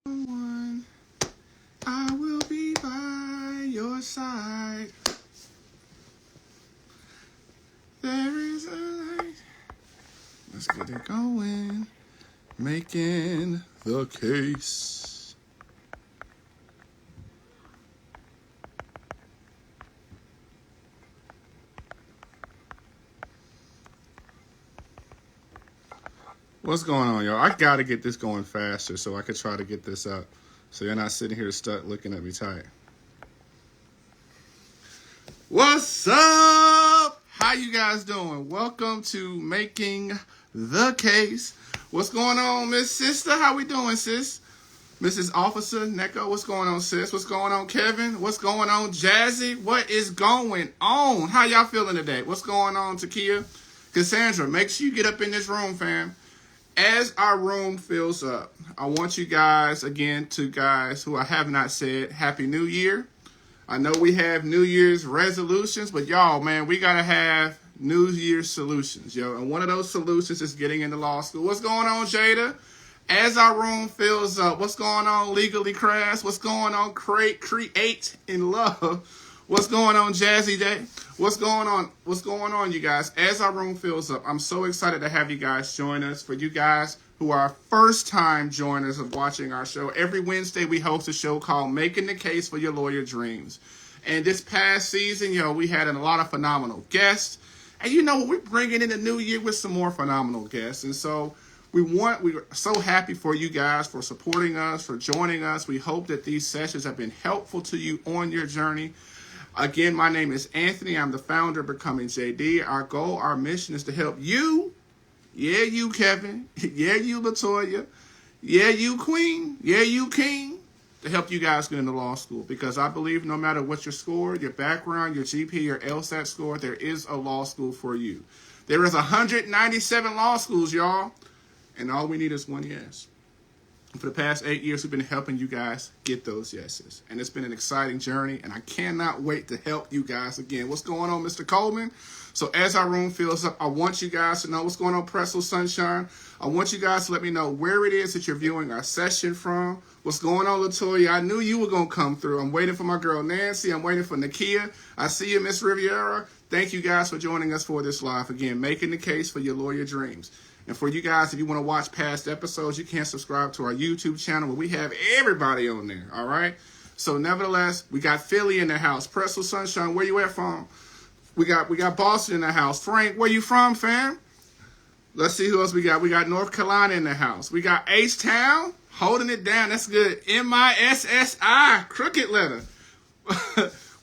someone, I will be by your side. There is a light. Let's get it going. Making the case. What's going on, y'all? I gotta get this going faster so I can try to get this up. So you're not sitting here stuck looking at me tight. What's up? How you guys doing? Welcome to Making the Case. What's going on, Miss Sister? How we doing, sis? Mrs. Officer Neko, what's going on, sis? What's going on, Kevin? What's going on, Jazzy? What is going on? How y'all feeling today? What's going on, Tikia? Cassandra, make sure you get up in this room, fam. As our room fills up, I want you guys, again, to guys who I have not said, Happy New Year. I know we have New Year's resolutions, but y'all, man, we got to have New Year's solutions, yo. And one of those solutions is getting into law school. What's going on, Jada? As our room fills up, what's going on, Legally Crass? What's going on, Create in Love? What's going on, Jazzy Day? What's going on? What's going on, you guys? As our room fills up, I'm so excited to have you guys join us. For you guys who are first-time joiners of watching our show, every Wednesday we host a show called Making the Case for Your Lawyer Dreams. And this past season, we had a lot of phenomenal guests. And we're bringing in the new year with some more phenomenal guests. And so we're so happy for you guys for supporting us, for joining us. We hope that these sessions have been helpful to you on your journey. Again, my name is Anthony. I'm the founder of Becoming JD. Our goal, our mission is to help you. Yeah, you, Kevin. Yeah, you, Latoya. Yeah, you, Queen. Yeah, you, King. To help you guys get into law school. Because I believe no matter what your score, your background, your GP, your LSAT score, there is a law school for you. There is 197 law schools, y'all. And all we need is one yes. For the past 8 years, we've been helping you guys get those yeses. And it's been an exciting journey, and I cannot wait to help you guys again. What's going on, Mr. Coleman? So as our room fills up, I want you guys to know what's going on, Pretzel Sunshine. I want you guys to let me know where it is that you're viewing our session from. What's going on, Latoya? I knew you were going to come through. I'm waiting for my girl, Nancy. I'm waiting for Tikia. I see you, Miss Riviera. Thank you guys for joining us for this live. Again, making the case for your lawyer dreams. And for you guys, if you want to watch past episodes, you can subscribe to our YouTube channel where we have everybody on there, all right? So nevertheless, we got Philly in the house. Pretzel Sunshine, where you at from? We got Boston in the house. Frank, where you from, fam? Let's see who else we got. We got North Carolina in the house. We got H-Town holding it down. That's good. M-I-S-S-I, crooked letter.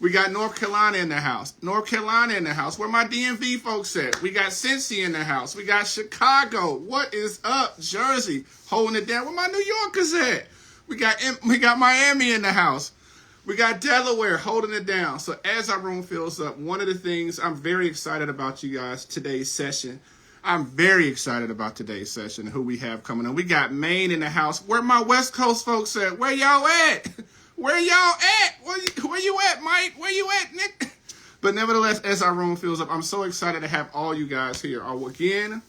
We got North Carolina in the house. North Carolina in the house. Where my DMV folks at? We got Cincy in the house. We got Chicago. What is up? Jersey holding it down. Where my New Yorkers at? We got Miami in the house. We got Delaware holding it down. So as our room fills up, one of the things I'm very excited about you guys, today's session. I'm very excited about today's session, who we have coming on. We got Maine in the house. Where my West Coast folks at? Where y'all at? Where y'all at? Where you at, Mike? Where you at, Nick? But nevertheless, as our room fills up, I'm so excited to have all you guys here. Again,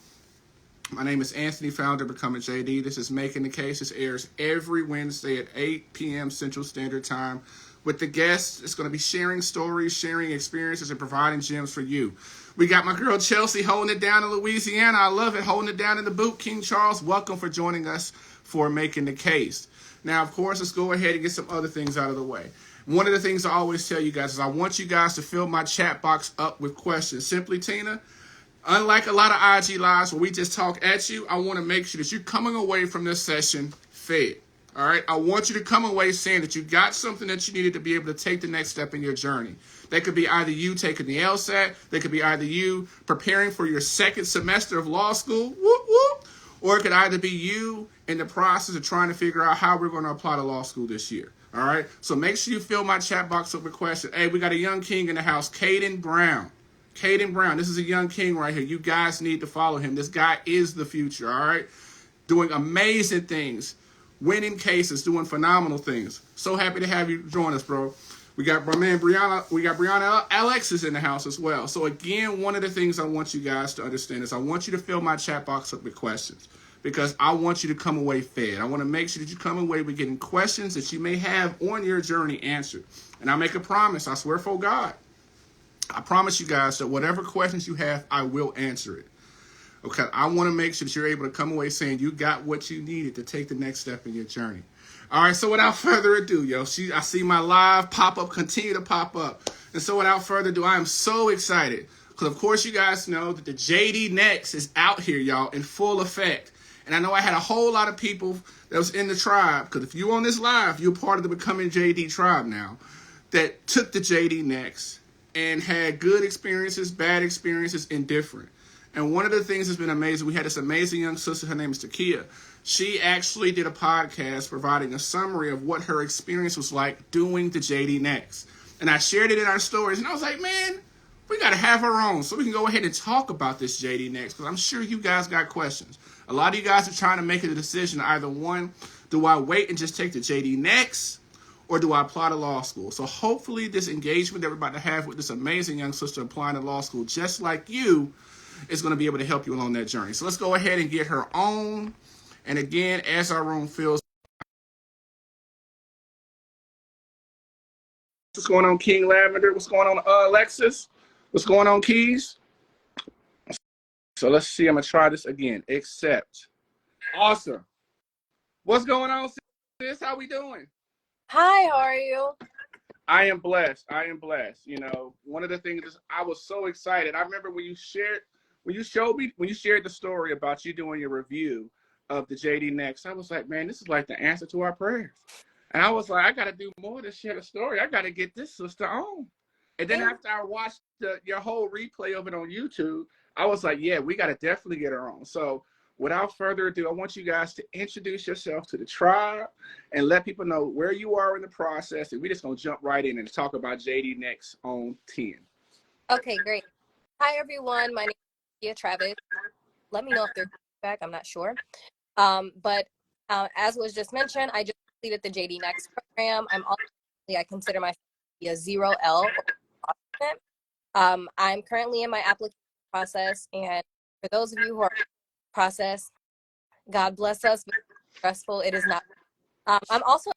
my name is Anthony, founder of Becoming JD. This is Making the Case. This airs every Wednesday at 8 p.m. Central Standard Time. With the guests, it's going to be sharing stories, sharing experiences, and providing gems for you. We got my girl Chelsea holding it down in Louisiana. I love it. Holding it down in the boot. King Charles, welcome for joining us for Making the Case. Now, of course, let's go ahead and get some other things out of the way. One of the things I always tell you guys is I want you guys to fill my chat box up with questions. Simply, Tina, unlike a lot of IG lives where we just talk at you, I want to make sure that you're coming away from this session fed. All right? I want you to come away saying that you got something that you needed to be able to take the next step in your journey. That could be either you taking the LSAT. That could be either you preparing for your second semester of law school. Whoop, whoop. Or it could either be you in the process of trying to figure out how we're going to apply to law school this year. All right? So make sure you fill my chat box up with questions. Hey, we got a young king in the house, Caden Brown. Caden Brown, this is a young king right here. You guys need to follow him. This guy is the future, all right? Doing amazing things, winning cases, doing phenomenal things. So happy to have you join us, bro. We got my man Brianna. We got Brianna Alexis in the house as well. So again, one of the things I want you guys to understand is I want you to fill my chat box up with questions. because I want you to come away fed. I want to make sure that you come away with getting questions that you may have on your journey answered. And I make a promise, I swear for God, I promise you guys that whatever questions you have, I will answer it. Okay, I want to make sure that you're able to come away saying you got what you needed to take the next step in your journey. All right, so without further ado, I see my live pop up continue to pop up. And so without further ado, I am so excited because, of course, you guys know that the JD Next is out here, y'all, in full effect. And I know I had a whole lot of people that was in the tribe, because if you're on this live, you're part of the Becoming JD tribe now, that took the JD Next and had good experiences, bad experiences, indifferent. And one of the things that's been amazing, we had this amazing young sister, her name is Tikia. She actually did a podcast providing a summary of what her experience was like doing the JD Next. And I shared it in our stories, and I was like, man, we got to have her on so we can go ahead and talk about this JD Next, because I'm sure you guys got questions. A lot of you guys are trying to make a decision. Either one, do I wait and just take the JD Next, or do I apply to law school? So hopefully this engagement that we're about to have with this amazing young sister applying to law school, just like you, is going to be able to help you along that journey. So let's go ahead and get her on. And again, as our room fills, what's going on, King Lavender? What's going on, Alexis? What's going on, Keys? So let's see. I'm going to try this again. Accept. Awesome. What's going on, sis? How we doing? Hi, how are you? I am blessed. I am blessed. You know, one of the things is I was so excited. I remember when you shared the story about you doing your review of the JD Next, I was like, man, this is like the answer to our prayers. And I was like, I got to do more than share the story. I got to get this sister on. And then after I watched your whole replay of it on YouTube, I was like, yeah, we got to definitely get her on. So without further ado, I want you guys to introduce yourself to the tribe and let people know where you are in the process. And we're just going to jump right in and talk about JD Next on 10. Okay, great. Hi, everyone. My name is Tikia Travis. Let me know if they're back. I'm not sure. But as was just mentioned, I just completed the JD Next program. I consider myself to be a 0L. I'm currently in my application process. And for those of you who are in the process, God bless us. But it's stressful. It is not. I'm also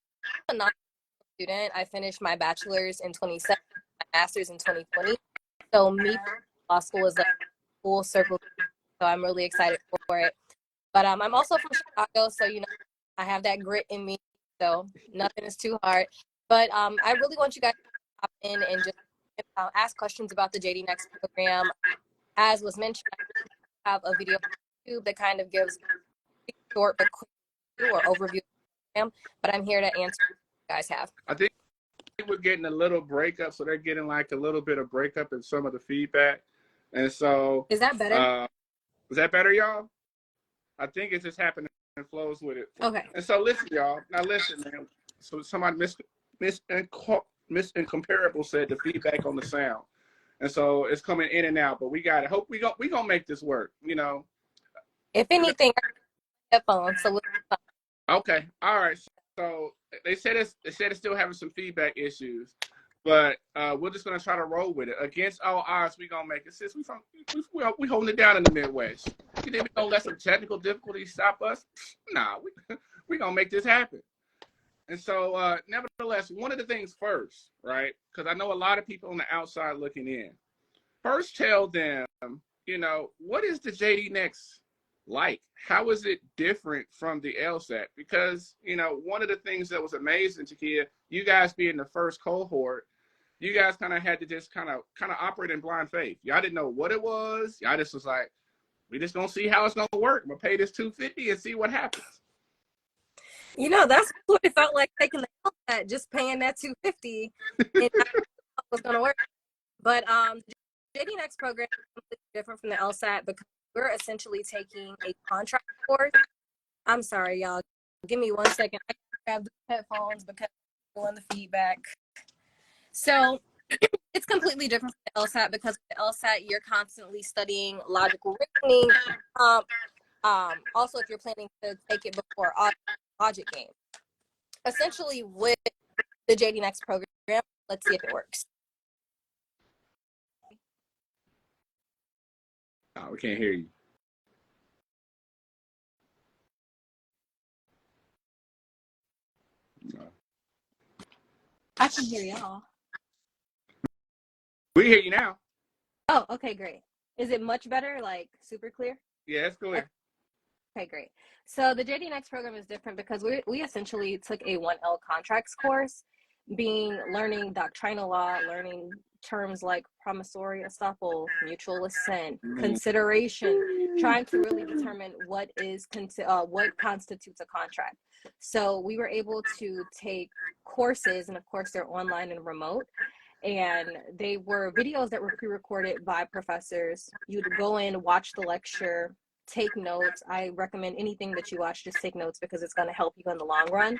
a non-student. I finished my bachelor's in 2017, my master's in 2020. So law school is like full circle. So I'm really excited for it. But I'm also from Chicago, so I have that grit in me. So nothing is too hard. But I really want you guys to hop in and just ask questions about the JD Next program. As was mentioned, I have a video on YouTube that kind of gives a short but quick or overview of the program. But I'm here to answer what you guys have. I think we're getting a little breakup, so they're getting like a little bit of breakup in some of the feedback. And so is that better? Is that better, y'all? I think it just happened and flows with it. Okay. And so listen, y'all. Now listen, man. So somebody Incomparable said the feedback on the sound. And so it's coming in and out, but we got it. Hope we gonna make this work, If anything, headphones. So okay. All right. So they said it's still having some feedback issues, but we're just gonna try to roll with it. Against all odds, we gonna make it. Since we holding it down in the Midwest. You think we gonna let some technical difficulties stop us? Nah, we gonna make this happen. And so, nevertheless, one of the things first, right? Because I know a lot of people on the outside looking in. First, tell them, what is the JD Next like? How is it different from the LSAT? Because, one of the things that was amazing, Tikia, you guys being the first cohort, you guys kind of had to just kind of operate in blind faith. Y'all didn't know what it was. Y'all just was like, we just gonna see how it's gonna work. I'm gonna pay this $250 and see what happens. That's what it felt like taking the LSAT, just paying that $250 and was gonna work. But JD Next program is completely different from the LSAT because we're essentially taking a contract course. I'm sorry, y'all. Give me 1 second. I have the headphones because I'm doing the feedback. So it's completely different from the LSAT because with the LSAT you're constantly studying logical reasoning. Also, if you're planning to take it before logic game. Essentially, with the JD Next program, let's see if it works. Oh, we can't hear you. I can hear y'all. We hear you now. Oh, okay, great. Is it much better, like super clear? Yeah, it's clear. Okay, great. So the JD Next program is different because we essentially took a 1L contracts course, learning doctrinal law, learning terms like promissory estoppel, mutual assent, consideration, trying to really determine what constitutes a contract. So we were able to take courses, and of course they're online and remote, and they were videos that were pre-recorded by professors. You'd go in, watch the lecture, take notes. I recommend anything that you watch, just take notes because it's going to help you in the long run.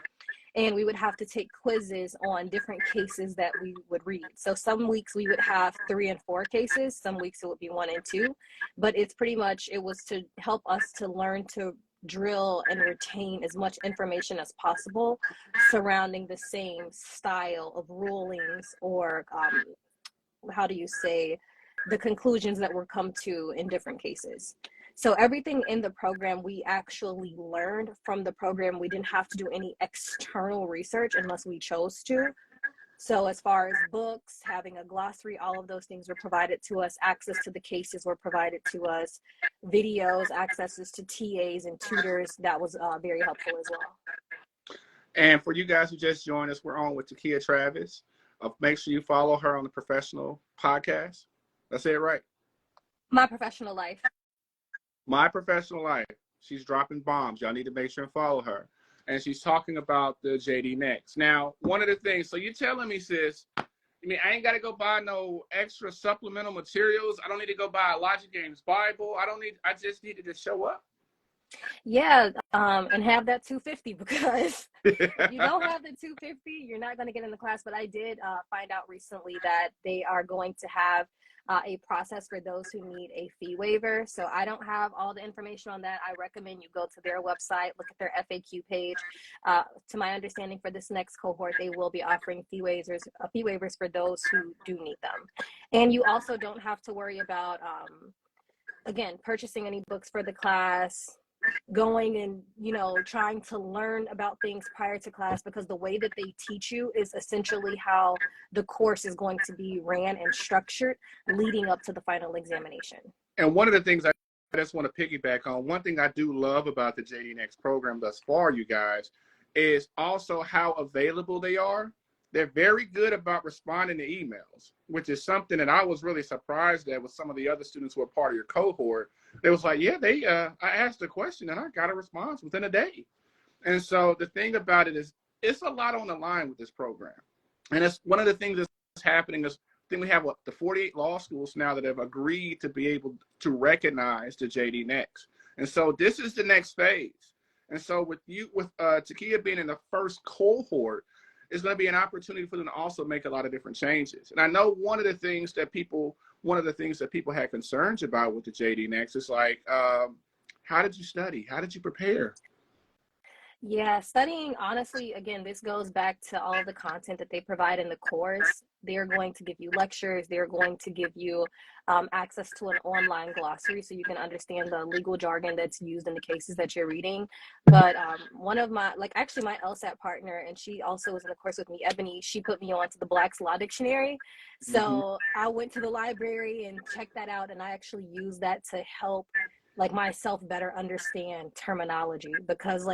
And we would have to take quizzes on different cases that we would read. So some weeks we would have 3 and 4 cases, some weeks it would be 1 and 2, but it's pretty much, it was to help us to learn to drill and retain as much information as possible surrounding the same style of rulings, or how do you say, the conclusions that were come to in different cases. So everything in the program we actually learned from the program. We didn't have to do any external research unless we chose to. So as far as books, having a glossary, all of those things were provided to us. Access to the cases were provided to us. Videos, accesses to TAs and tutors, that was very helpful as well. And for you guys who just joined us, we're on with Tikia Travis. Make sure you follow her on the Professional Podcast. That's it, right? My Professional Life. My Professional Life. She's dropping bombs. Y'all need to make sure and follow her. And she's talking about the JD Next. Now, one of the things, so you're telling me, sis, I mean, I ain't got to go buy no extra supplemental materials. I don't need to go buy a Logic Games Bible. I just need to just show up. Yeah, and have that 250, because if you don't have the 250, you're not going to get in the class. But I did find out recently that they are going to have a process for those who need a fee waiver. So I don't have all the information on that. I recommend you go to their website, look at their FAQ page. To my understanding, for this next cohort, they will be offering fee waivers for those who do need them. And you also don't have to worry about, again, purchasing any books for the class, going and trying to learn about things prior to class, because the way that they teach you is essentially how the course is going to be ran and structured leading up to the final examination. And one of the things I just want to piggyback on, one thing I do love about the JD Next program thus far, you guys, is also how available they are. They're very good about responding to emails, which is something that I was really surprised at with some of the other students who are part of your cohort. They was like, yeah, I asked a question and I got a response within a day. And so the thing about it is, it's a lot on the line with this program. And it's one of the things that's happening is, I think we have the 48 law schools now that have agreed to be able to recognize the JD Next. And so this is the next phase. And so with Tikia being in the first cohort, it's going to be an opportunity for them to also make a lot of different changes. And I know one of the things that people had concerns about with the JD Next is like, how did you study? How did you prepare? Yeah, studying, honestly, again, this goes back to all of the content that they provide in the course. They're going to give you lectures. They're going to give you access to an online glossary so you can understand the legal jargon that's used in the cases that you're reading. But one of my LSAT partner, and she also was in the course with me, Ebony, she put me on to the Black's Law Dictionary. So I went to the library and checked that out, and I actually used that to help myself better understand terminology, because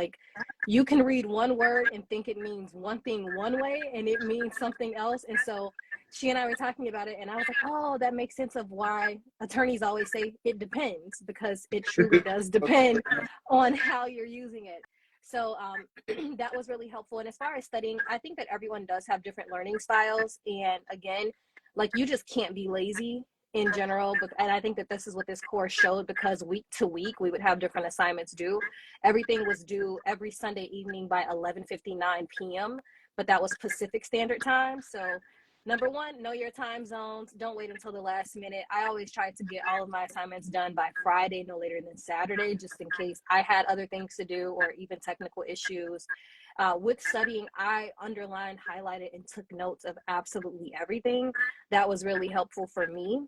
you can read one word and think it means one thing one way and it means something else. And so she and I were talking about it, and I was like, oh, that makes sense of why attorneys always say it depends, because it truly does depend on how you're using it. So that was really helpful. And as far as studying, I think that everyone does have different learning styles. And again, you just can't be lazy in general. And I think that this is what this course showed, because week to week we would have different assignments due. Everything was due every Sunday evening by 11:59 p.m., but that was Pacific Standard Time. So number one, know your time zones. Don't wait until the last minute. I always try to get all of my assignments done by Friday, no later than Saturday, just in case I had other things to do or even technical issues. With studying, I underlined, highlighted, and took notes of absolutely everything. That was really helpful for me.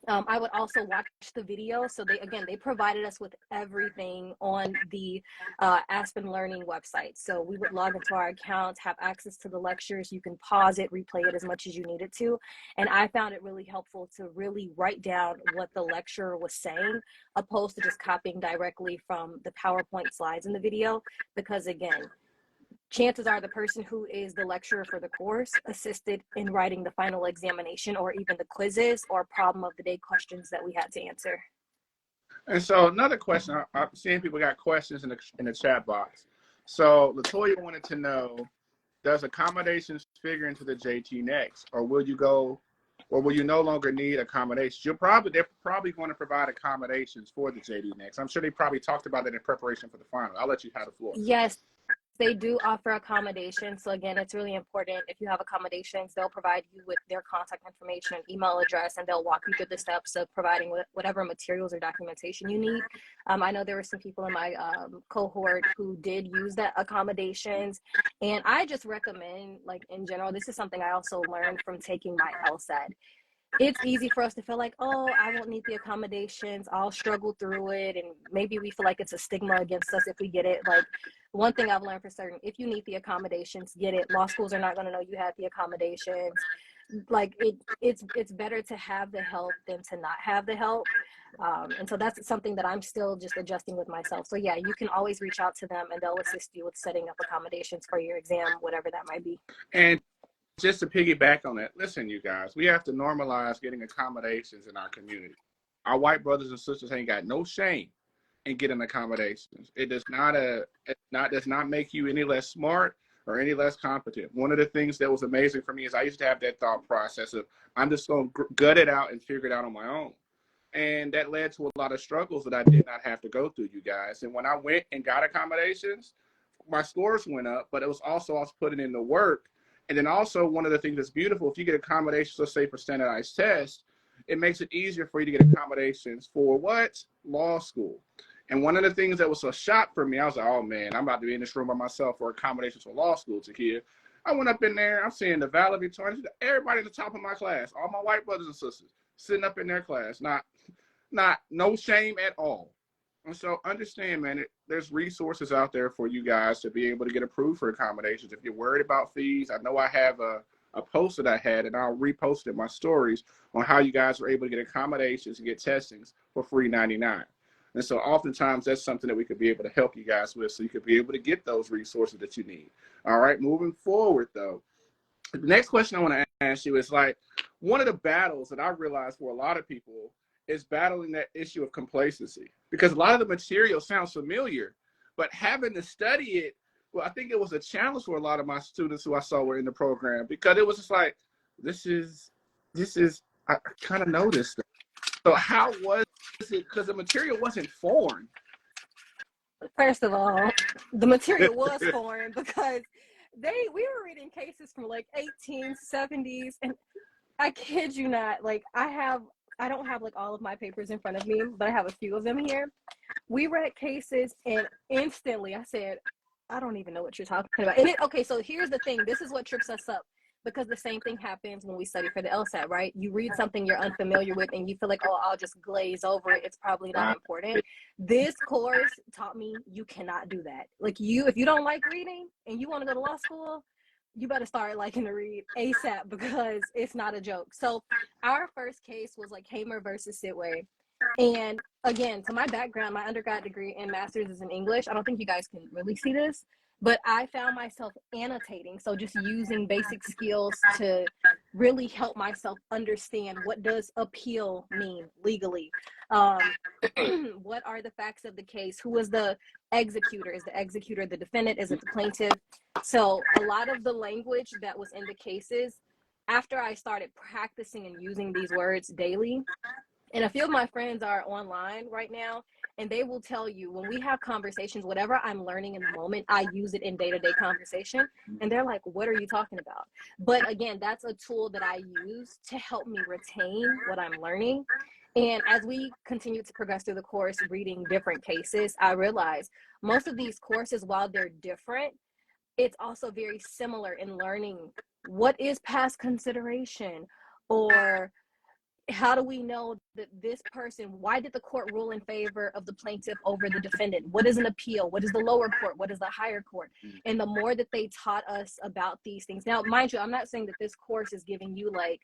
I would also watch the video. So they provided us with everything on the Aspen Learning website. So we would log into our accounts, have access to the lectures. You can pause it, replay it as much as you needed to. And I found it really helpful to really write down what the lecturer was saying, opposed to just copying directly from the PowerPoint slides in the video. Because again, chances are the person who is the lecturer for the course assisted in writing the final examination or even the quizzes or problem of the day questions that we had to answer. And so another question, I'm seeing people got questions in the chat box. So Latoya wanted to know, does accommodations figure into the JT next, or will you no longer need accommodations? They're probably going to provide accommodations for the JD next. I'm sure they probably talked about it in preparation for the final. I'll let you have the floor. Yes, they do offer accommodations. So again, it's really important. If you have accommodations, they'll provide you with their contact information and email address, and they'll walk you through the steps of providing whatever materials or documentation you need. I know there were some people in my cohort who did use that accommodations, and I just recommend, like in general, this is something I also learned from taking my LSAT. It's easy for us to feel like, oh, I won't need the accommodations, I'll struggle through it, and maybe we feel like it's a stigma against us if we get it. Like, one thing I've learned for certain, if you need the accommodations, get it. Law schools are not going to know you have the accommodations. Like, it's better to have the help than to not have the help. And so that's something that I'm still just adjusting with myself. So yeah, you can always reach out to them and they'll assist you with setting up accommodations for your exam, whatever that might be. And just to piggyback on that, listen, you guys, we have to normalize getting accommodations in our community. Our white brothers and sisters ain't got no shame in getting accommodations. It does not make you any less smart or any less competent. One of the things that was amazing for me is I used to have that thought process of I'm just going to gut it out and figure it out on my own. And that led to a lot of struggles that I did not have to go through, you guys. And when I went and got accommodations, my scores went up, but it was also I was putting in the work. And then also one of the things that's beautiful, if you get accommodations, let's say for standardized tests, it makes it easier for you to get accommodations for what? Law school. And one of the things that was a shock for me, I was like, oh man, I'm about to be in this room by myself for accommodations for law school, Tikia. I went up in there, I'm seeing the valedictorians, everybody at the top of my class, all my white brothers and sisters, sitting up in their class, no shame at all. And so understand, man, there's resources out there for you guys to be able to get approved for accommodations. If you're worried about fees, I know I have a post that I had, and I'll repost it in my stories on how you guys were able to get accommodations and get testings for free 99. And so oftentimes that's something that we could be able to help you guys with, so you could be able to get those resources that you need. All right, moving forward though, the next question I want to ask you is, like, one of the battles that I realized for a lot of people is battling that issue of complacency, because a lot of the material sounds familiar, but having to study it, well, I think it was a challenge for a lot of my students who I saw were in the program, because it was just like, this is, I kind of know this stuff. So how was it? Because the material wasn't foreign. First of all, the material was foreign because we were reading cases from like 1870s, and I kid you not, like I don't have like all of my papers in front of me, but I have a few of them here. We read cases and instantly I said, I don't even know what you're talking about. Okay, so here's the thing. This is what trips us up, because the same thing happens when we study for the LSAT, right? You read something you're unfamiliar with and you feel like, oh, I'll just glaze over it. It's probably not important. This course taught me you cannot do that. Like, if you don't like reading and you want to go to law school, you better start liking to read ASAP, because it's not a joke. So our first case was like Hamer versus Sidway. And again, to my background, my undergrad degree and master's is in English. I don't think you guys can really see this, but I found myself annotating. So just using basic skills to really help myself understand, what does appeal mean legally? What are the facts of the case? Who is the executor? Is the executor the defendant? Is it the plaintiff? So a lot of the language that was in the cases, after I started practicing and using these words daily, and a few of my friends are online right now, and they will tell you, when we have conversations, whatever I'm learning in the moment, I use it in day-to-day conversation. And they're like, what are you talking about? But again, that's a tool that I use to help me retain what I'm learning. And as we continue to progress through the course, reading different cases, I realize most of these courses, while they're different, it's also very similar in learning what is past consideration, or how do we know that this person, why did the court rule in favor of the plaintiff over the defendant? What is an appeal? What is the lower court? What is the higher court? And the more that they taught us about these things. Now, mind you, I'm not saying that this course is giving you like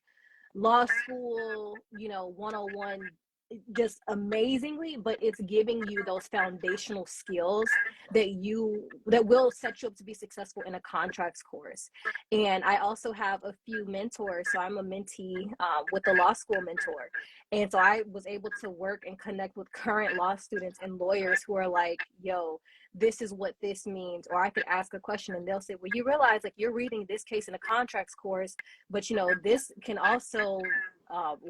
law school, 101 just amazingly, but it's giving you those foundational skills that will set you up to be successful in a contracts course. And I also have a few mentors. So I'm a mentee with the law school mentor. And so I was able to work and connect with current law students and lawyers who are like, yo, this is what this means. Or I could ask a question and they'll say, well, you realize like you're reading this case in a contracts course, but this can also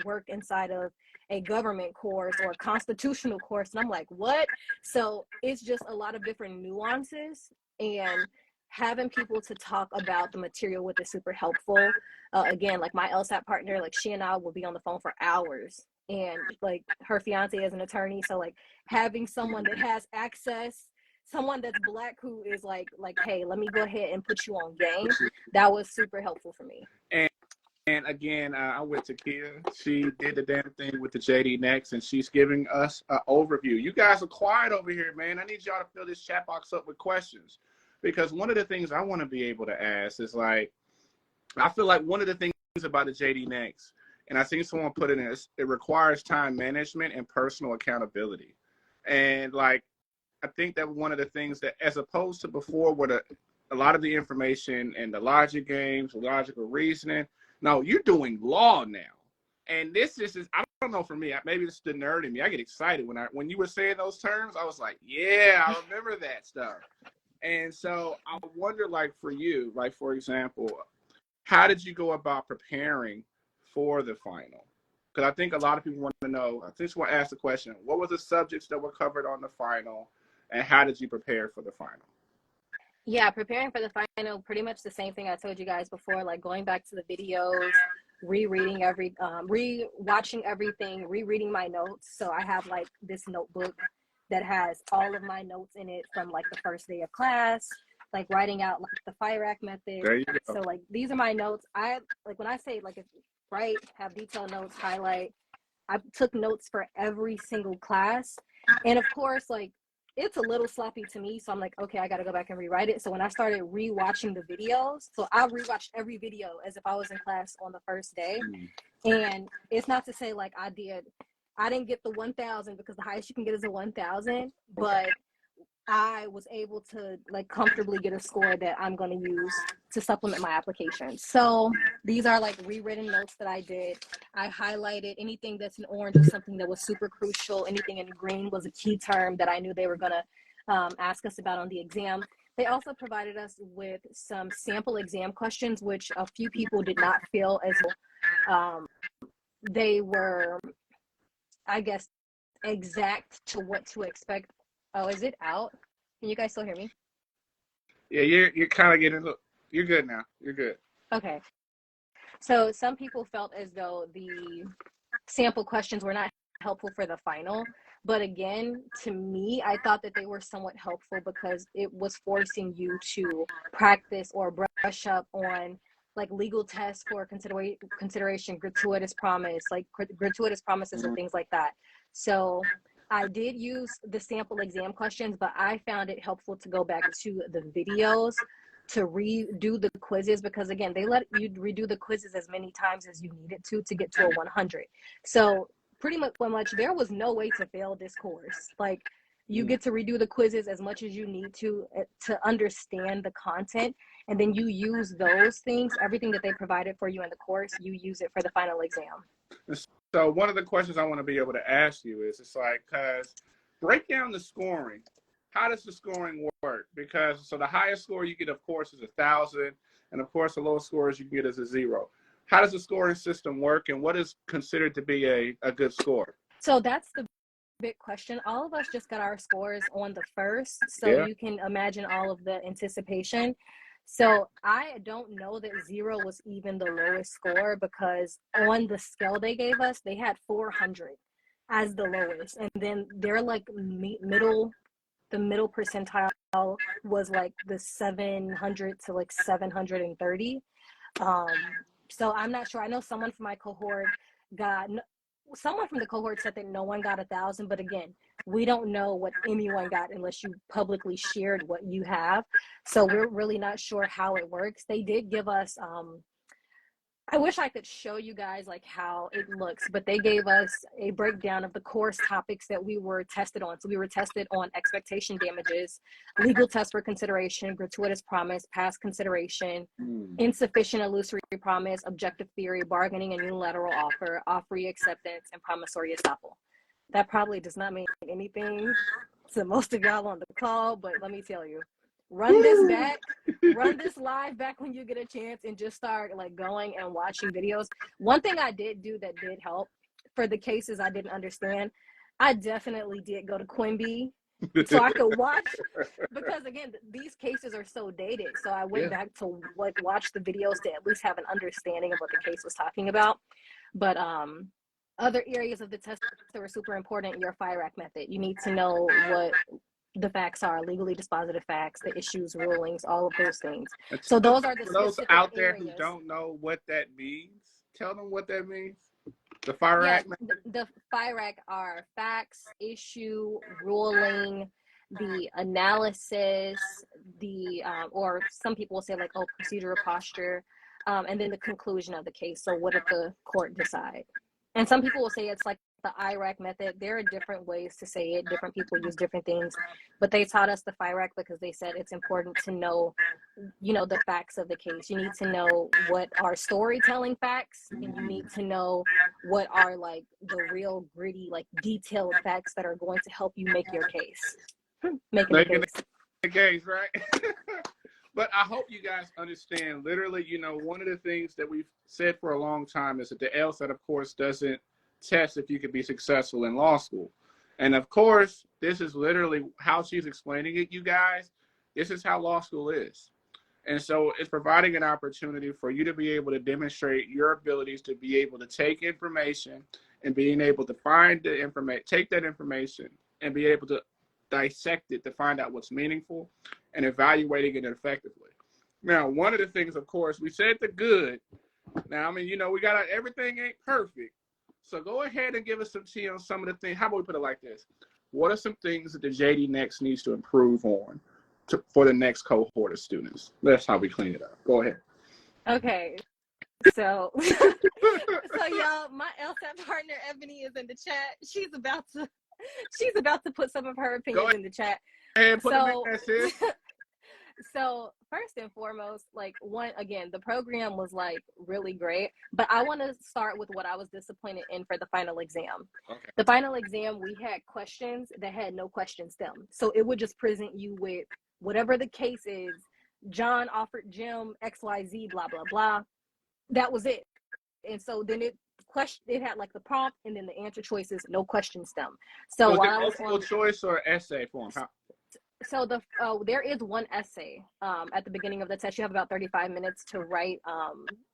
work inside of a government course or a constitutional course. And I'm like, what? So it's just a lot of different nuances, and having people to talk about the material with is super helpful. Again, like my LSAT partner, like she and I will be on the phone for hours, and like her fiance is an attorney. So like having someone that has access, someone that's Black who is like, hey, let me go ahead and put you on game. That was super helpful for me. And again, I'm with Tikia. She did the damn thing with the JD Next, and she's giving us an overview. You guys are quiet over here, man. I need y'all to fill this chat box up with questions, because one of the things I want to be able to ask is like, I feel like one of the things about the JD Next, and I think someone put it in, it requires time management and personal accountability. And like, I think that one of the things that, as opposed to before, where a lot of the information and the logic games, logical reasoning, no, you're doing law now. And this is, I don't know, for me, maybe it's the nerd in me. I get excited when you were saying those terms. I was like, yeah, I remember that stuff. And so I wonder, like, for you, like, for example, how did you go about preparing for the final? Because I think a lot of people want to know, I just want to ask the question, what were the subjects that were covered on the final, and how did you prepare for the final? Yeah, preparing for the final, pretty much the same thing I told you guys before, like going back to the videos, rewatching everything, rereading my notes. So I have like this notebook that has all of my notes in it from like the first day of class, like writing out like the fire act method. There you go. So like these are my notes. I like when I say like have detailed notes, highlight. I took notes for every single class, and of course like it's a little sloppy to me, so I'm like, okay, I gotta go back and rewrite it. So when I started rewatching the videos, so I rewatched every video as if I was in class on the first day. And it's not to say like I didn't get the 1,000, because the highest you can get is a 1,000, but I was able to like comfortably get a score that I'm going to use to supplement my application. So these are like rewritten notes that I did. I highlighted anything that's in orange was something that was super crucial. Anything in green was a key term that I knew they were going to ask us about on the exam. They also provided us with some sample exam questions, which a few people did not feel as they were, I guess, exact to what to expect. Oh, is it out? Can you guys still hear me? Yeah, you're kind of getting, you're good now. You're good. Okay. So some people felt as though the sample questions were not helpful for the final. But again, to me, I thought that they were somewhat helpful because it was forcing you to practice or brush up on like legal tests for consideration, gratuitous promise, like gratuitous promises and things like that. So I did use the sample exam questions, but I found it helpful to go back to the videos to redo the quizzes, because again, they let you redo the quizzes as many times as you needed to get to a 100. So pretty much there was no way to fail this course. Like you get to redo the quizzes as much as you need to understand the content, and then you use those things, everything that they provided for you in the course, you use it for the final exam. So one of the questions I want to be able to ask you is, it's like, because break down the scoring. How does the scoring work? Because so the highest score you get, of course, is 1,000, and of course the lowest scores you get is a 0. How does the scoring system work, and what is considered to be a good score? So that's the big question. All of us just got our scores on the first, so Yeah. you can imagine all of the anticipation. So I don't know that 0 was even the lowest score, because on the scale they gave us, they had 400 as the lowest. And then they're like the middle percentile was like the 700 to like 730. So I'm not sure. I know someone from my cohort got someone from the cohort said that no one got 1,000, but again, we don't know what anyone got unless you publicly shared what you have. So we're really not sure how it works. They did give us I wish I could show you guys like how it looks, but they gave us a breakdown of the course topics that we were tested on. So we were tested on expectation damages, legal test for consideration, gratuitous promise, past consideration, insufficient illusory promise, objective theory, bargaining and unilateral offer, offeree acceptance, and promissory estoppel. That probably does not mean anything to most of y'all on the call, but let me tell you, run this back, run this live back when you get a chance, and just start like going and watching videos. One thing I did do that did help for the cases I didn't understand, I definitely did go to Quimby so I could watch, because again, these cases are so dated. So I went back to like watch the videos to at least have an understanding of what the case was talking about. But other areas of the test that were super important, your FIRAC method. You need to know what the facts are, legally dispositive facts, the issues, rulings, all of those things. So those are the those specific out there areas. who don't know what that means. Tell them what that means. The FIRAC. The FIRAC are facts, issue, ruling, the analysis, the or some people will say like, oh, procedural posture, and then the conclusion of the case. So what did the court decide? And some people will say it's like the IRAC method. There are different ways to say it. Different people use different things, but they taught us the FIRAC because they said it's important to know, you know, the facts of the case. You need to know what are storytelling facts, and you need to know what are like the real gritty, like detailed facts that are going to help you make your case. Making the case, right? But I hope you guys understand, literally, you know, one of the things that we've said for a long time is that the LSAT, of course, doesn't test if you could be successful in law school. And of course, this is literally how she's explaining it, you guys. This is how law school is. And so it's providing an opportunity for you to be able to demonstrate your abilities to be able to take information and being able to find the information, take that information and be able to dissect it to find out what's meaningful and evaluating it effectively. Now, one of the things, of course, we said the good. Now, I mean, you know, we got everything ain't perfect. So go ahead and give us some tea on some of the things. How about we put it like this? What are some things that the JD Next needs to improve on for the next cohort of students? That's how we clean it up. Go ahead. Okay. So y'all, my LSAT partner Ebony is in the chat. She's about to put some of her opinions in the chat. And put them in there, sis. So first and foremost, like the program was like really great, but I want to start with what I was disappointed in for the final exam. Okay. The final exam, we had questions that had no question stem. So it would just present you with whatever the case is. John offered Jim XYZ, blah, blah, blah. That was it. And so then it had like the prompt and then the answer choices, no question stem. So was while it I was multiple choice or essay form? So there is one essay at the beginning of the test. You have about 35 minutes to write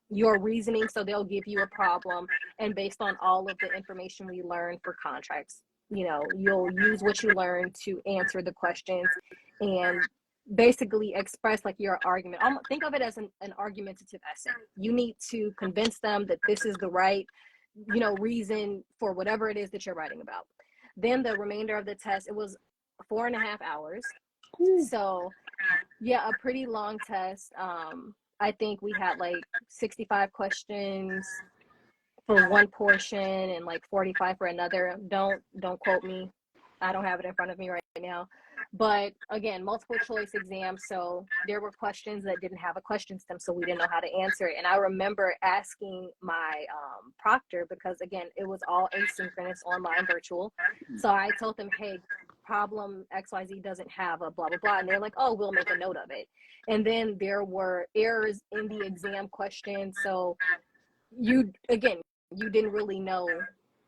your reasoning. So they'll give you a problem, and based on all of the information we learned for contracts, you know, you'll use what you learned to answer the questions and basically express like your argument. Think of it as an argumentative essay. You need to convince them that this is the right, you know, reason for whatever it is that you're writing about. Then the remainder of the test, it was 4.5 hours. So yeah, a pretty long test. I think we had like 65 questions for one portion and like 45 for another. Don't quote me. I don't have it in front of me right now. But again, multiple choice exam. So there were questions that didn't have a question stem, so we didn't know how to answer it. And I remember asking my proctor, because again, it was all asynchronous, online, virtual. So I told them, hey, problem XYZ doesn't have a blah, blah, blah. And they're like, oh, we'll make a note of it. And then there were errors in the exam question. So you didn't really know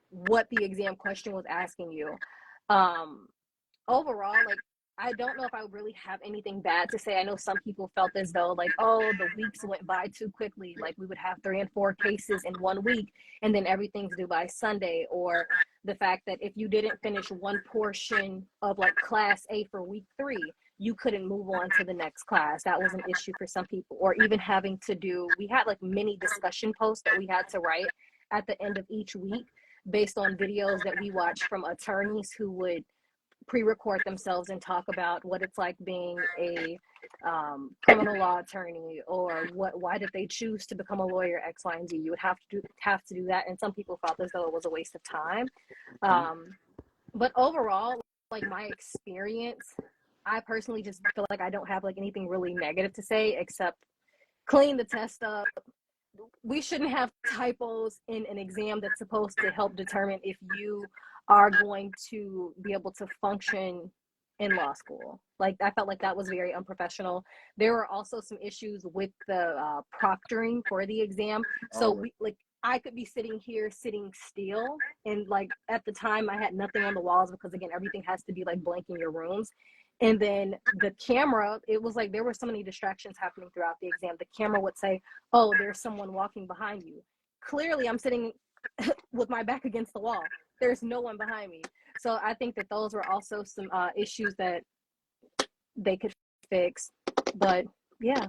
what the exam question was asking you. Overall, like, I don't know if I really have anything bad to say. I know some people felt as though like, oh, the weeks went by too quickly. Like we would have 3 and 4 cases in 1 week and then everything's due by Sunday. Or the fact that if you didn't finish one portion of like class A for week 3, you couldn't move on to the next class. That was an issue for some people. Or even having to we had like mini discussion posts that we had to write at the end of each week based on videos that we watched from attorneys who would pre-record themselves and talk about what it's like being a criminal law attorney, or why did they choose to become a lawyer, X, Y, and Z. You would have to do that, and some people felt as though it was a waste of time. But overall, like, my experience, I personally just feel like I don't have like anything really negative to say except clean the test up. We shouldn't have typos in an exam that's supposed to help determine if you are going to be able to function in law school. Like, I felt like that was very unprofessional. There were also some issues with the proctoring for the exam. So I could be sitting here sitting still, and like at the time I had nothing on the walls because, again, everything has to be like blank in your rooms. And then the camera, it was like there were so many distractions happening throughout the exam. The camera would say, oh, there's someone walking behind you. Clearly, I'm sitting with my back against the wall. There's no one behind me. So I think that those were also some issues that they could fix. But yeah.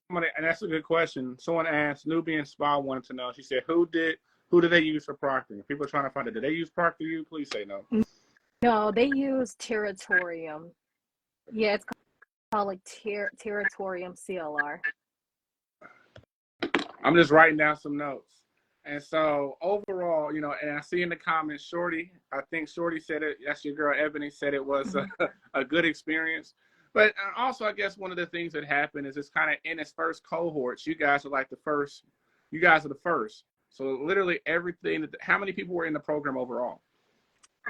And that's a good question. Someone asked, Nubian Spa wanted to know. She said, who did they use for proctoring? People are trying to find it. Did they use Proctor? Please say no. No, they use Territorium. Yeah, it's called like Territorium CLR. I'm just writing down some notes. And so overall, you know, and I see in the comments, Shorty, I think Shorty said it. That's your girl, Ebony, said it was a good experience. But also, I guess one of the things that happened is it's kind of in its first cohorts. You guys are like the first. You guys are the first. So literally everything. How many people were in the program overall?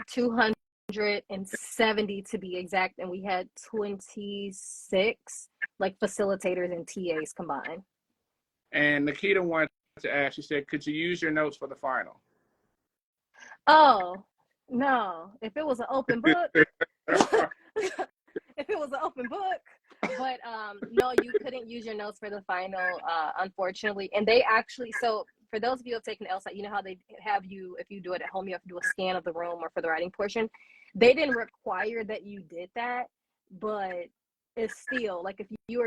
270 to be exact, and we had 26 like facilitators and TAs combined. And Nikita wanted to ask. She said, "Could you use your notes for the final?" Oh no! If it was an open book. If it was an open book, but no, you couldn't use your notes for the final, unfortunately. And they actually, so for those of you who have taken LSAT, you know how they have you, if you do it at home, you have to do a scan of the room or for the writing portion. They didn't require that you did that, but it's still like if you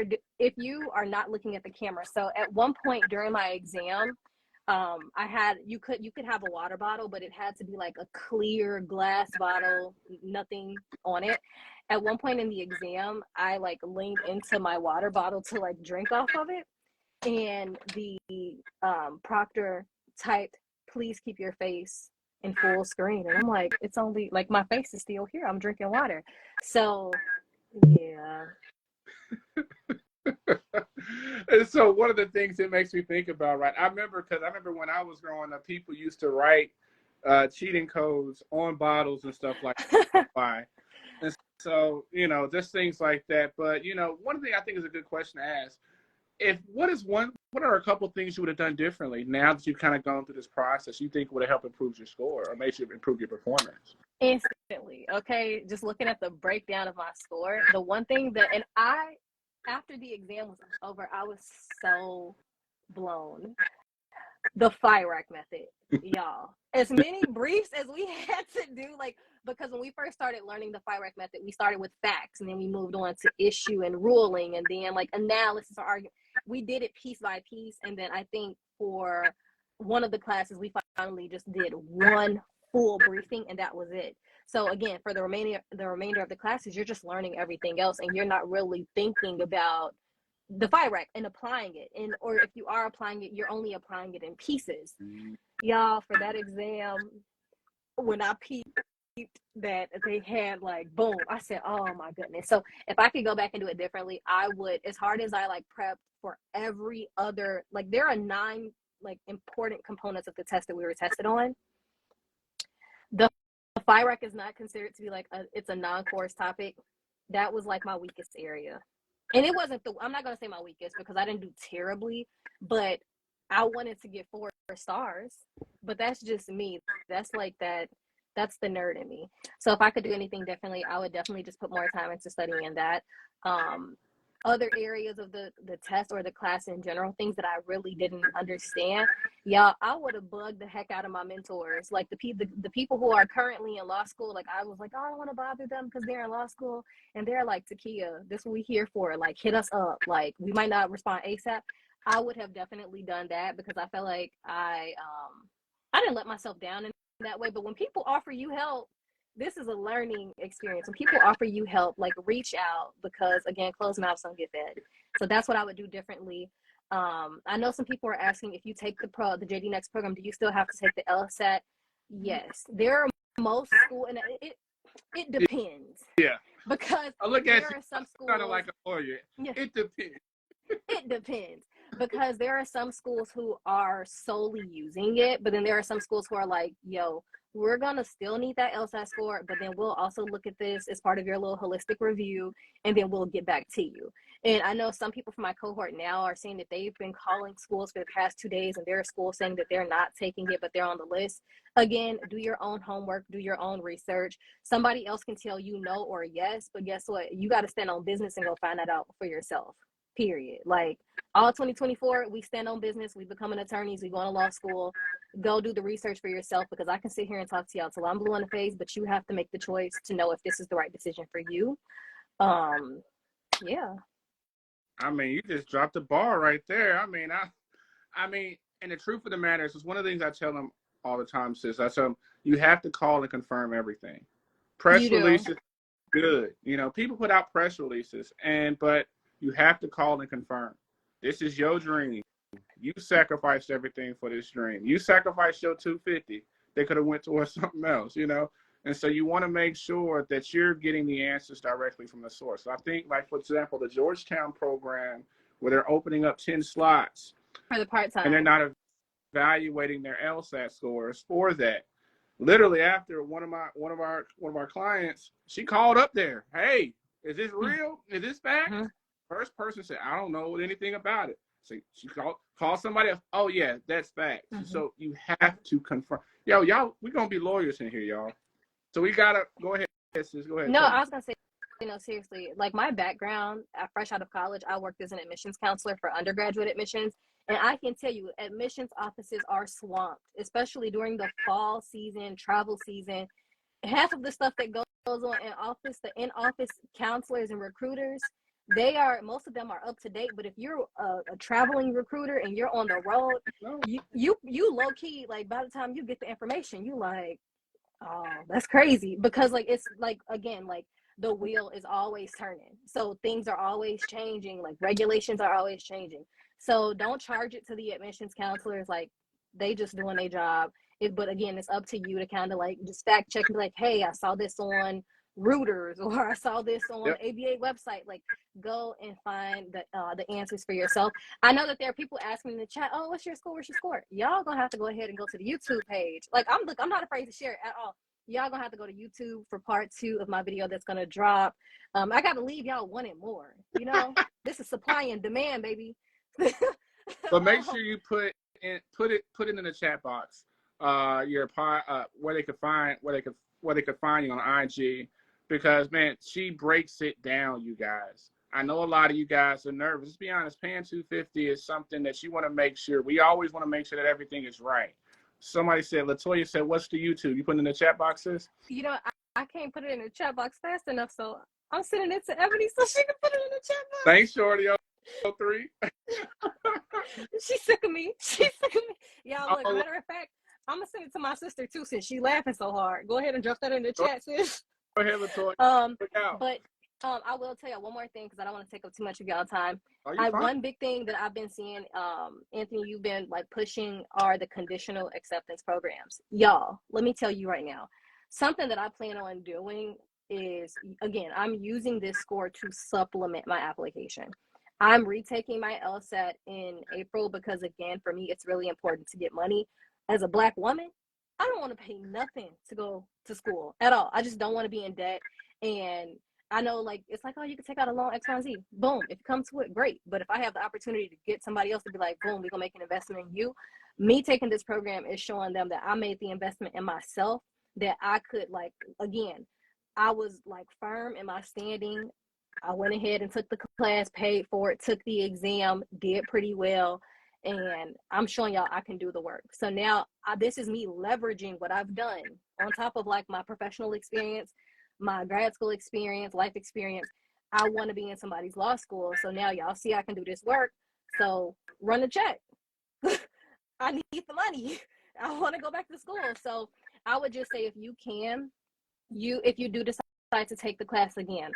are not looking at the camera. So at one point during my exam, you could have a water bottle, but it had to be like a clear glass bottle, nothing on it. At one point in the exam, I like leaned into my water bottle to like drink off of it, and the proctor typed, "Please keep your face in full screen," and I'm like, it's only like my face is still here. I'm drinking water, so yeah. And so one of the things it makes me think about, right? I remember when I was growing up, people used to write cheating codes on bottles and stuff like that. And so, you know, just things like that. But, you know, one thing I think is a good question to ask, what are a couple of things you would have done differently now that you've kind of gone through this process you think would have helped improve your score or made you improve your performance? Instantly. Okay. Just looking at the breakdown of my score, the one thing that, and after the exam was over, I was so blown. The FIRAC method, y'all. As many briefs as we had to do, like, because when we first started learning the FIRAC method, we started with facts, and then we moved on to issue and ruling, and then like analysis or argument. We did it piece by piece, and then I think for one of the classes, we finally just did one full briefing, and that was it. So again, for the remainder of the classes, you're just learning everything else, and you're not really thinking about the FIRAC and applying it. And or if you are applying it, you're only applying it in pieces. Y'all, for that exam, when I peeped that they had like boom, I said, oh my goodness. So if I could go back and do it differently, I would. As hard as I like prepped for every other, like there are 9 like important components of the test that we were tested on. The FIRAC is not considered to be like it's a non-course topic. That was like my weakest area. And it wasn't I'm not going to say my weakest because I didn't do terribly, but I wanted to get 4 stars. But that's just me. That's like that's the nerd in me. So if I could do anything differently, I would definitely just put more time into studying that. Other areas of the test or the class in general, things that I really didn't understand, y'all, I would have bugged the heck out of my mentors. Like the people who are currently in law school, like I was like, oh, I don't want to bother them because they're in law school. And they're like, Tikia, this is what we here for. Like, hit us up. Like, we might not respond ASAP. I would have definitely done that because I felt like I I didn't let myself down in that way. But when people offer you help, this is a learning experience. When people offer you help, like reach out, because again, closed mouths don't get fed. So that's what I would do differently. I know some people are asking, if you take the JD Next program, do you still have to take the LSAT? Yes, there are most school, and it depends, Yeah. because I look at there you are some schools. kind of like a lawyer. Yeah, It depends. it depends, because there are some schools who are solely using it, but then there are some schools who are like, yo, we're gonna still need that LSAT score, but then we'll also look at this as part of your little holistic review, and then we'll get back to you. And I know some people from my cohort now are saying that they've been calling schools for the past 2 days, and there are schools saying that they're not taking it, but they're on the list. Again, do your own homework, do your own research. Somebody else can tell you no or yes, but guess what? You got to stand on business and go find that out for yourself. Period. Like, all 2024, we stand on business, we becoming attorneys, we going to law school. Go do the research for yourself, because I can sit here and talk to y'all till I'm blue in the face, but you have to make the choice to know if this is the right decision for you. Yeah. I mean, you just dropped the bar right there. I mean, and the truth of the matter is one of the things I tell them all the time, sis. I tell them, you have to call and confirm everything. Press releases, good. You know, people put out press releases, but you have to call and confirm. This is your dream. You sacrificed everything for this dream. You sacrificed your 250. They could have went towards something else, you know? And so you want to make sure that you're getting the answers directly from the source. So I think, like, for example, the Georgetown program, where they're opening up 10 slots for the part-time, and they're not evaluating their LSAT scores for that. Literally, after one of our clients, she called up there. Hey, is this real? Is this fact? Mm-hmm. First person said, I don't know anything about it. So she called somebody else. Oh yeah, that's fact. Mm-hmm. So you have to confirm. Y'all, we're gonna be lawyers in here, y'all. So we gotta go ahead. Sis, go ahead. No, I was gonna say, seriously, like, my background, fresh out of college, I worked as an admissions counselor for undergraduate admissions. And I can tell you, admissions offices are swamped, especially during the fall season, travel season. Half of the stuff that goes on in office, the in-office counselors and recruiters, most of them are up to date. But if you're a traveling recruiter and you're on the road, you low key, like, by the time you get the information, you like, oh, that's crazy. Because, like, it's like, again, like, the wheel is always turning, so things are always changing, like regulations are always changing. So don't charge it to the admissions counselors, like, they just doing their job. But again, it's up to you to kind of like just fact check and be like, hey, I saw this on Reuters, or I saw this on the ABA website. Like, go and find the answers for yourself. I know that there are people asking in the chat, oh, what's your score? What's your score? Y'all gonna have to go ahead and go to the YouTube page. Like, I'm not afraid to share it at all. Y'all gonna have to go to YouTube for part 2 of my video that's gonna drop. I gotta leave y'all wanting more. You know, this is supply and demand, baby. But make sure you put it in the chat box. Where they could find you on IG, because man, she breaks it down, you guys. I know a lot of you guys are nervous. Let's be honest, paying $250 is something that you want to make sure. We always want to make sure that everything is right. Somebody said, Latoya said, what's the YouTube? You put it in the chat box, sis? You know, I can't put it in the chat box fast enough, so I'm sending it to Ebony so she can put it in the chat box. Thanks, Shorty. 03. She's sick of me. Y'all, look, matter of fact, I'm gonna send it to my sister too, since she's laughing so hard. Go ahead and drop that in the chat, sis. Go ahead, Latoya. But I will tell you one more thing, because I don't want to take up too much of y'all time. Oh, one big thing that I've been seeing, Anthony, you've been like pushing, are the conditional acceptance programs. Y'all, let me tell you right now, something that I plan on doing is, again, I'm using this score to supplement my application. I'm retaking my LSAT in April because, again, for me, it's really important to get money. As a Black woman, I don't want to pay nothing to go to school at all. I just don't want to be in debt. And I know, like, it's like, oh, you can take out a loan, X, Y, and Z. Boom. If you come to it, great. But if I have the opportunity to get somebody else to be like, boom, we're going to make an investment in you. Me taking this program is showing them that I made the investment in myself, that I could, like, again, I was, like, firm in my standing. I went ahead and took the class, paid for it, took the exam, did pretty well, and I'm showing y'all I can do the work. So now this is me leveraging what I've done on top of, like, my professional experience, my grad school experience, life experience. I want to be in somebody's law school. So now y'all see I can do this work. So run a check. I need the money. I want to go back to school. So I would just say, if you can, if you do decide to take the class again,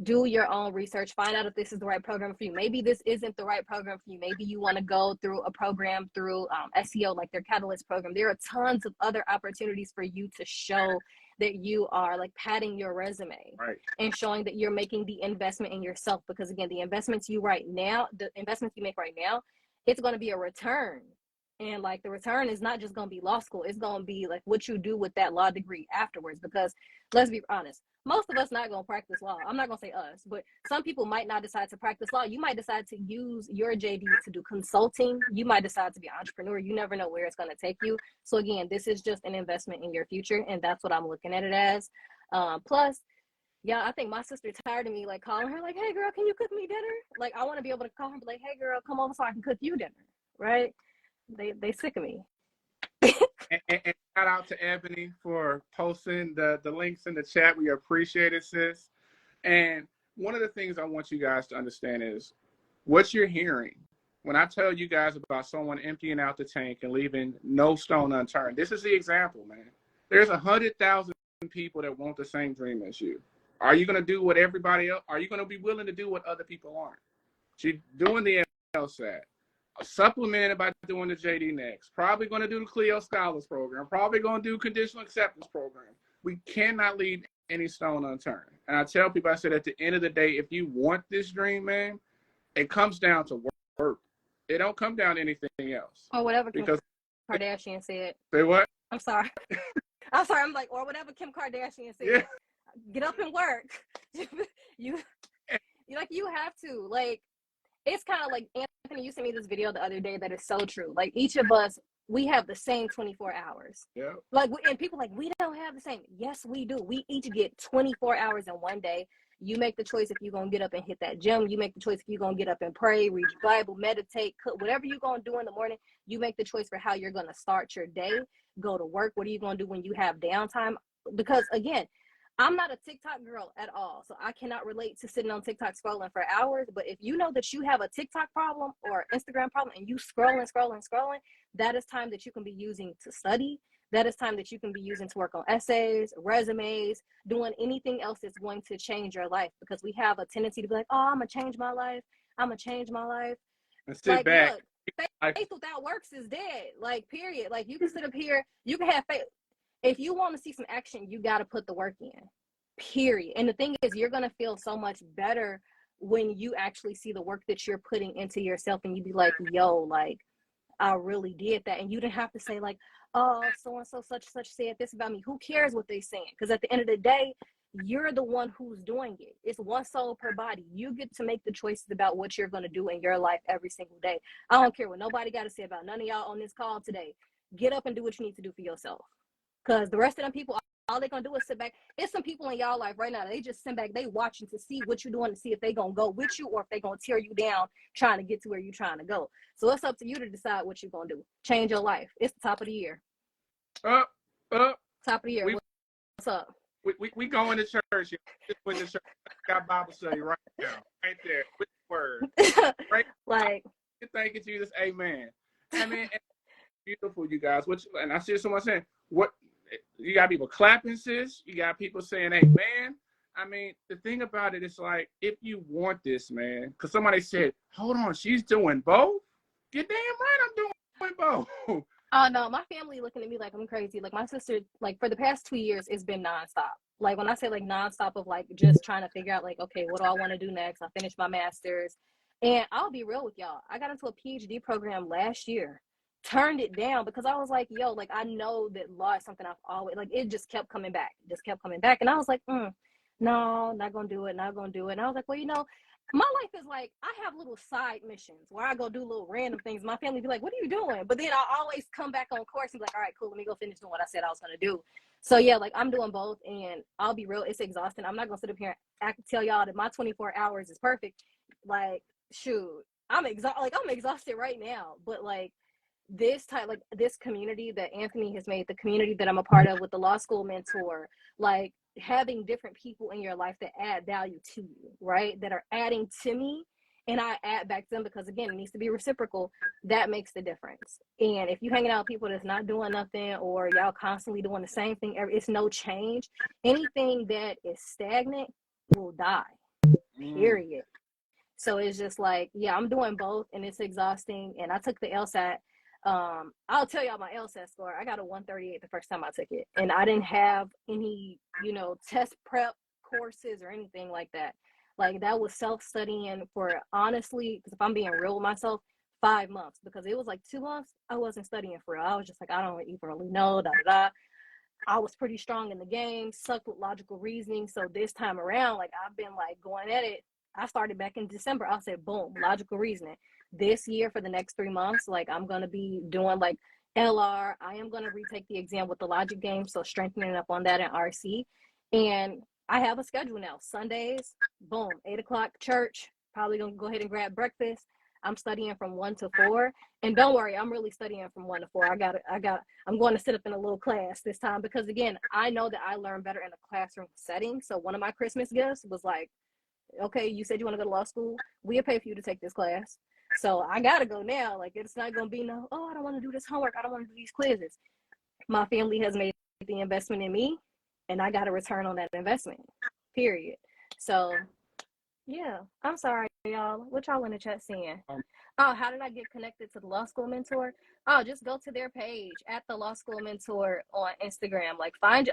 do your own research, find out if this is the right program for you. Maybe this isn't the right program for you. Maybe you want to go through a program through SEO, like their Catalyst program. There are tons of other opportunities for you to show that you are like padding your resume, right, and showing that you're making the investment in yourself. Because again, the investments you make right now, it's going to be a return. And like the return is not just going to be law school. It's going to be like what you do with that law degree afterwards. Because let's be honest, most of us not going to practice law. I'm not going to say us, but some people might not decide to practice law. You might decide to use your JD to do consulting. You might decide to be an entrepreneur. You never know where it's going to take you. So again, this is just an investment in your future. And that's what I'm looking at it as. Plus, yeah, I think my sister tired of me like calling her like, hey girl, can you cook me dinner? Like, I want to be able to call her and be like, hey girl, come over so I can cook you dinner. Right? They sick of me. and shout out to Ebony for posting the links in the chat. We appreciate it, sis. And one of the things I want you guys to understand is what you're hearing. When I tell you guys about someone emptying out the tank and leaving no stone unturned, this is the example, man. There's 100,000 people that want the same dream as you. Are you going to do what everybody else? Are you going to be willing to do what other people aren't? She's doing the LSAT. Supplemented by doing the JD next. Probably going to do the Clio Scholars program. Probably going to do conditional acceptance program. We cannot leave any stone unturned. And I tell people, I said, at the end of the day, if you want this dream, man, it comes down to work. It don't come down to anything else. Or whatever Kim Kardashian said. Say what? I'm sorry. I'm sorry. I'm like, or whatever Kim Kardashian said. Yeah. Get up and work. you have to. Like, it's kind of like, Anthony, you sent me this video the other day that is so true. Like, each of us, we have the same 24 hours. Yeah. Like, and people like, we don't have the same. Yes, we do. We each get 24 hours in one day. You make the choice if you're going to get up and hit that gym. You make the choice if you're going to get up and pray, read your Bible, meditate, cook, whatever you're going to do in the morning. You make the choice for how you're going to start your day, go to work. What are you going to do when you have downtime? Because, again, I'm not a TikTok girl at all, so I cannot relate to sitting on TikTok scrolling for hours. But if you know that you have a TikTok problem or Instagram problem and you scrolling, that is time that you can be using to study. That is time that you can be using to work on essays, resumes, doing anything else that's going to change your life. Because we have a tendency to be like, oh, I'm going to change my life. I'm going to change my life. And sit back. Look, faith without works is dead. Like, period. Like, you can sit up here, you can have faith. If you want to see some action, you got to put the work in, period. And the thing is, you're going to feel so much better when you actually see the work that you're putting into yourself and you be like, yo, like, I really did that. And you didn't have to say like, oh, so-and-so such said this about me. Who cares what they saying? Because at the end of the day, you're the one who's doing it. It's one soul per body. You get to make the choices about what you're going to do in your life every single day. I don't care what nobody got to say about none of y'all on this call today. Get up and do what you need to do for yourself. Because the rest of them people, all they're going to do is sit back. It's some people in y'all life right now, they just sit back, they watching to see what you're doing, to see if they going to go with you or if they going to tear you down trying to get to where you're trying to go. So it's up to you to decide what you're going to do. Change your life. It's the top of the year. Top of the year. What's up? We going to church. Just went to church. Got Bible study right now. Right there. With the word. Right? Like, thank you, Jesus. Amen. I mean, beautiful, you guys. And I see someone saying, what? You got people clapping, sis. You got people saying, hey, man. I mean, the thing about it is like, if you want this, man, because somebody said, hold on, she's doing both? You're damn right I'm doing both. Oh, no, my family looking at me like I'm crazy. Like, my sister, like, for the past 2 years, it's been nonstop. Like, when I say, like, nonstop of, like, just trying to figure out, like, okay, what do I want to do next? I finished my master's. And I'll be real with y'all. I got into a PhD program last year. Turned it down because I was like, yo, like, I know that law is something I've always, like, it just kept coming back. And I was like, no, not going to do it. And I was like, well, you know, my life is like, I have little side missions where I go do little random things. My family be like, what are you doing? But then I always come back on course and be like, all right, cool, let me go finish doing what I said I was going to do. So yeah, like, I'm doing both, and I'll be real, it's exhausting. I'm not going to sit up here and tell y'all that my 24 hours is perfect. Like, shoot, I'm exhausted right now. But like, this community that Anthony has made, the community that I'm a part of with the law school mentor, like, having different people in your life that add value to you, right? That are adding to me and I add back to them, because again, it needs to be reciprocal. That makes the difference. And if you hanging out with people that's not doing nothing, or y'all constantly doing the same thing, it's no change. Anything that is stagnant will die. Period. So it's just like, yeah, I'm doing both, and it's exhausting. And I took the LSAT. I'll tell y'all my LSAT score. I got a 138 the first time I took it, and I didn't have any, test prep courses or anything like that. Like, that was self-studying for, honestly, because if I'm being real with myself, 5 months, because it was like 2 months I wasn't studying for real. I was just like, I don't even really know, da da da. I was pretty strong in the game, sucked with logical reasoning. So this time around, like, I've been like going at it. I started back in December. I said, boom, logical reasoning. This year, for the next 3 months, like, I'm going to be doing like LR. I am going to retake the exam with the logic game. So strengthening up on that in RC. And I have a schedule now. Sundays, boom, 8 o'clock church. Probably going to go ahead and grab breakfast. I'm studying from 1 to 4. And don't worry, I'm really studying from 1 to 4. I'm going to sit up in a little class this time, because again, I know that I learn better in a classroom setting. So one of my Christmas gifts was like, okay, you said you want to go to law school. We'll pay for you to take this class. So I got to go now. Like, it's not going to be no, oh, I don't want to do this homework. I don't want to do these quizzes. My family has made the investment in me, and I got a return on that investment, period. So yeah, I'm sorry, y'all. What y'all in the chat saying? Oh, how did I get connected to the Law School Mentor? Oh, just go to their page at the Law School Mentor on Instagram. Like, find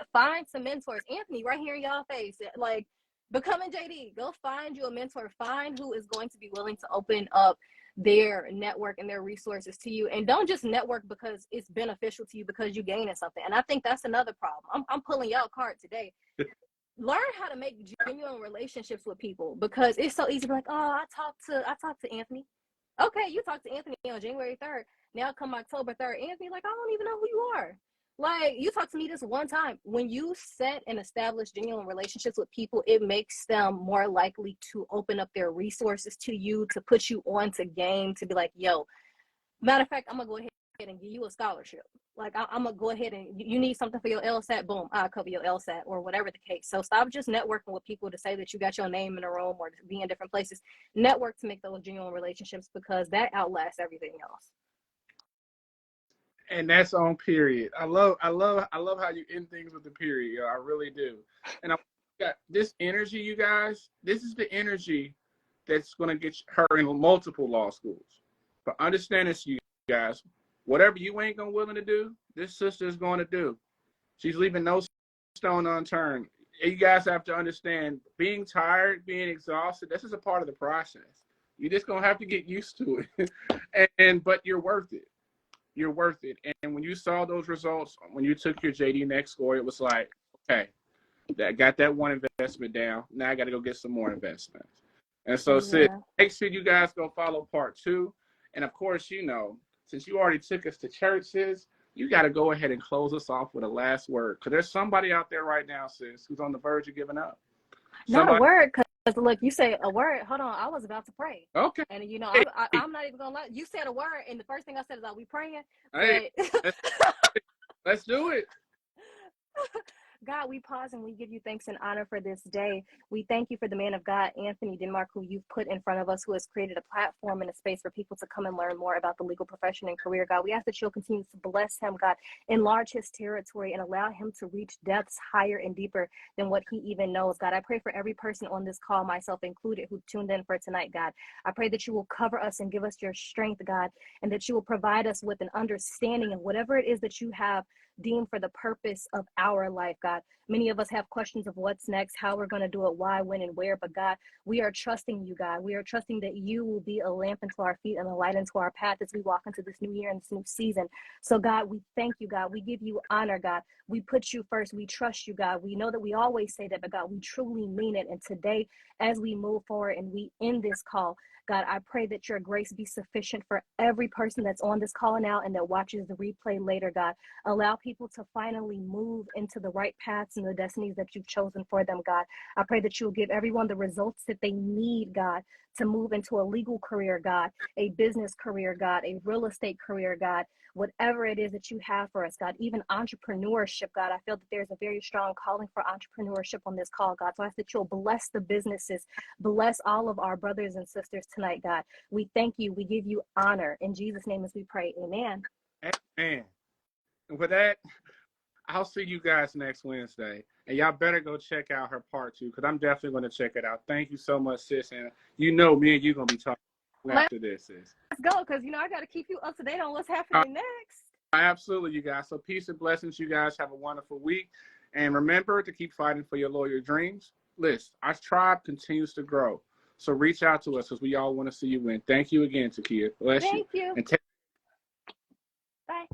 some mentors. Anthony, right here in y'all face. Like, becoming JD. Go find you a mentor. Find who is going to be willing to open up their network and their resources to you. And don't just network because it's beneficial to you, because you're gaining something. And I think that's another problem. I'm pulling y'all card today. Learn how to make genuine relationships with people, because it's so easy to be like, oh, I talked to Anthony. Okay, you talked to Anthony on January 3rd. Now come October 3rd, Anthony, like, I don't even know who you are. Like, you talked to me this one time. When you set and establish genuine relationships with people, it makes them more likely to open up their resources to you, to put you on to game, to be like, yo, matter of fact, I'm gonna go ahead and give you a scholarship. Like, I'm gonna go ahead and, you need something for your LSAT, boom, I'll cover your LSAT, or whatever the case. So stop just networking with people to say that you got your name in a room, or to be in different places. Network to make those genuine relationships, because that outlasts everything else. And that's on period. I love how you end things with the period. I really do. And I got this energy, you guys. This is the energy that's going to get her in multiple law schools. But understand this, you guys. Whatever you ain't willing to do, this sister is going to do. She's leaving no stone unturned. You guys have to understand, being tired, being exhausted, this is a part of the process. You're just going to have to get used to it. But you're worth it. You're worth it. And when you saw those results, when you took your JD Next score, it was like, okay, that got that one investment down. Now I got to go get some more investments. And so, Sid, make sure you guys go follow part 2. And of course, since you already took us to church, sis, you got to go ahead and close us off with a last word. Because there's somebody out there right now, sis, who's on the verge of giving up. Not a word, because look, you say a word. Hold on, I was about to pray. Okay. And I'm not even gonna lie. You said a word, and the first thing I said is, "Are we praying?" Hey, let's do it. God, we pause and we give you thanks and honor for this day. We thank you for the man of God, Anthony Denmark, who you've put in front of us, who has created a platform and a space for people to come and learn more about the legal profession and career. God, we ask that you'll continue to bless him, God, enlarge his territory, and allow him to reach depths higher and deeper than what he even knows. God, I pray for every person on this call, myself included, who tuned in for tonight, God. I pray that you will cover us and give us your strength, God, and that you will provide us with an understanding of whatever it is that you have deemed for the purpose of our life, God. Many of us have questions of what's next, how we're going to do it, why, when, and where. But God, we are trusting you, God. We are trusting that you will be a lamp into our feet and a light into our path as we walk into this new year and this new season. So God, we thank you, God. We give you honor, God. We put you first. We trust you, God. We know that we always say that, but God, we truly mean it. And today, as we move forward and we end this call, God, I pray that your grace be sufficient for every person that's on this call now and that watches the replay later, God. Allow people to finally move into the right paths and the destinies that you've chosen for them, God. I pray that you'll give everyone the results that they need, God, to move into a legal career, God, a business career, God, a real estate career, God, whatever it is that you have for us, God, even entrepreneurship, God. I feel that there's a very strong calling for entrepreneurship on this call, God. So I ask that you'll bless the businesses, bless all of our brothers and sisters tonight, God. We thank you. We give you honor. In Jesus' name as we pray, amen. Amen. And with that, I'll see you guys next Wednesday. And y'all better go check out her part 2, because I'm definitely going to check it out. Thank you so much, sis. And you know me and you going to be talking after this, sis. Let's go, because, you know, I got to keep you up to date on what's happening next. Absolutely, you guys. So peace and blessings. You guys have a wonderful week. And remember to keep fighting for your lawyer dreams. Listen, our tribe continues to grow. So reach out to us because we all want to see you win. Thank you again, Tikia. Bless you. Thank you. And Bye.